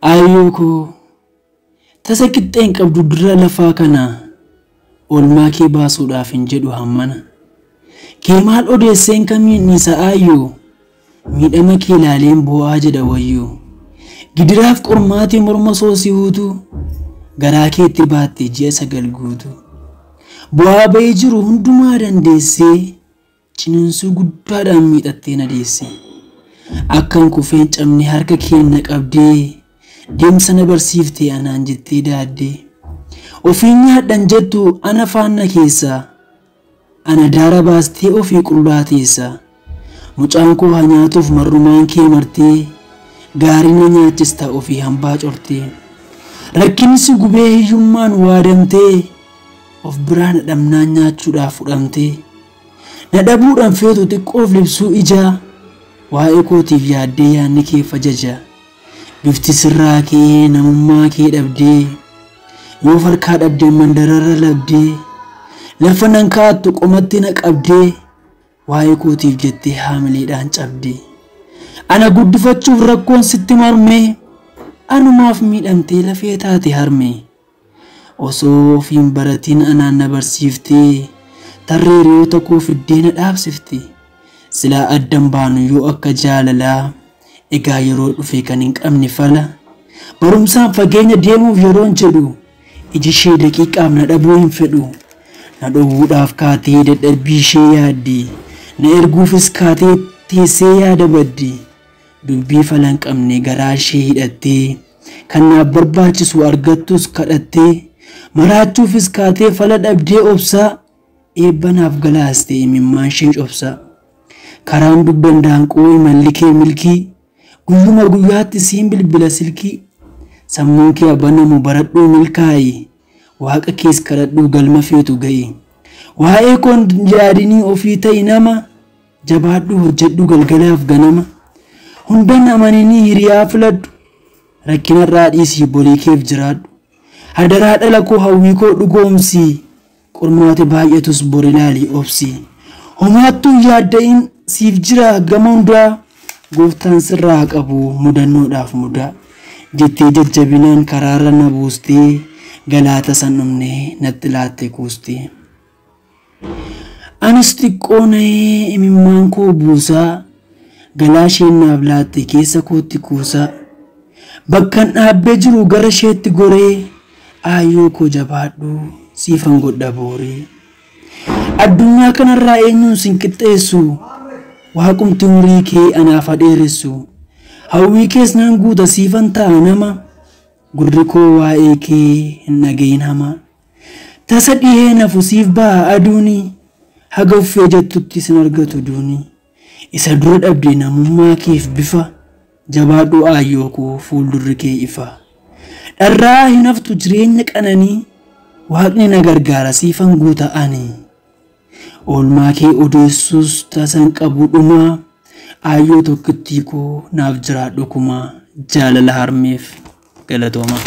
Ayyuko tasa qixxeen qabdu dura lafaa kana olmaa kee baasuudhaaf hin jedhu hammana kee maal odeesseen kamiin isa ayyoo miidhama kee ilaaleen boo'aa jedha wayyoo gidiraaf qormaatii morma soosii huutu garaa keetti baattee ji'a 9 guutu bu'aa ba'ee jiru hundumaa dandeessee ciniinsuu guddaadhaan miidhattee nadeesse akkan kufeen cabne harka keenya qabdee deemsa na barsiiftee anaan jettee daaddee ofiin nyaadhan jettu ana faana keessa ana daara baastee ofii qullaateessa mucaan koo haa nyaatuuf marrumaan kee martee gaarii na nyaachista ofii hambaa cortee rakkinsi gubee hiyyummaan waadamtee of biraan dhamnaan nyaachuudhaaf fudhamtee na dhabuudhaan feetu xiqqoof libsuu ijaa waa'ee kootiif yaaddee yaanni kee fajaja bifti sirraa kee namummaa kee dhabdee yoo farkaa dhabdee mandararra labdee lafa nan kaattu qomatti na qabdee waa'ee kootiif jettee haamileedhaan cabdee ana guddifachuuf rakkoon sitti marmee anumaaf miidhamtee lafee taate harmee osoo ofiin baratiin anaan na barsiiftee tarree hiriyoota koo fiddee na dhaabsiftee silaa addan baanu yoo akka jaalalaa egaa yeroo dhufee kan hin qabne fala barumsaan fageenya deemuuf yeroon jedhu iji ishee daqiiqaaf na dhabuu hin fedhu na dhowwuudhaaf kaatee dadhabbii ishee yaaddi na erguufis kaatee teessee yaada baddi dubbii fala hin qabne garaa ishee hidhattee kan naaf barbaachisu argattus kadhattee maraachuufis kaatee fala dhabdee obsaa eebbanaaf galaastee imimmaan ishee cobsaa karaan dubban daanqoo imalli kee milkii guyyuma guyyaatti siin bilbila silkii sammuun kee banamu baradhuu milkaayi waaqa kees kadhadhuu galma feetu ga'i waa'ee koon yaadinii ofii ta'i nama jabaadhuu hojjedhu galgalaaf ganama hundan amaninii hiriyaa filadhu rakkinarraa dhiisii borii keef jiraadhu hadaraa dhala koo hawwii koo dhugoomsii qormaati baay'atus bori laalii obsii homaattuu yaadda'in siif jira gama hundaa gooftaan sirraa qabu mudannoodhaaf mudaa jettee jajjabinaan karaarra na buustee galaata san dhumnee natti laatte kuustee anis xiqqoo na'ee imimmaan koo buusaa galaa isheen naaf laatte keessa kootti kuusaa bakkan dhaabbee jiru gara isheetti goree aayyoo koo jabaadhu siifan godha booree addunyaa kanarraa eenyuun sin qixxeessu waaqumti umurii kee anaaf dheeressu hawwii kees nan guuta siifan ta'a nama gurri koo waa'ee kee hin dhagayin hama tasa dhihee nafu siif ba'a aduuni haga uffee jettutti sin argatu duuni isa dura dhabde namummaa keef bifa jabaadhu aayyoo koo fuuldurri kee ifa dharraa hin haftu jireenya qananii waaqni na gargaara siifan guuta ani olmaa kee odeessus tasan qabu dhumaa ayyoo tokkittii koo naaf jiraadhu kumaa jaalala harmeef galatooma.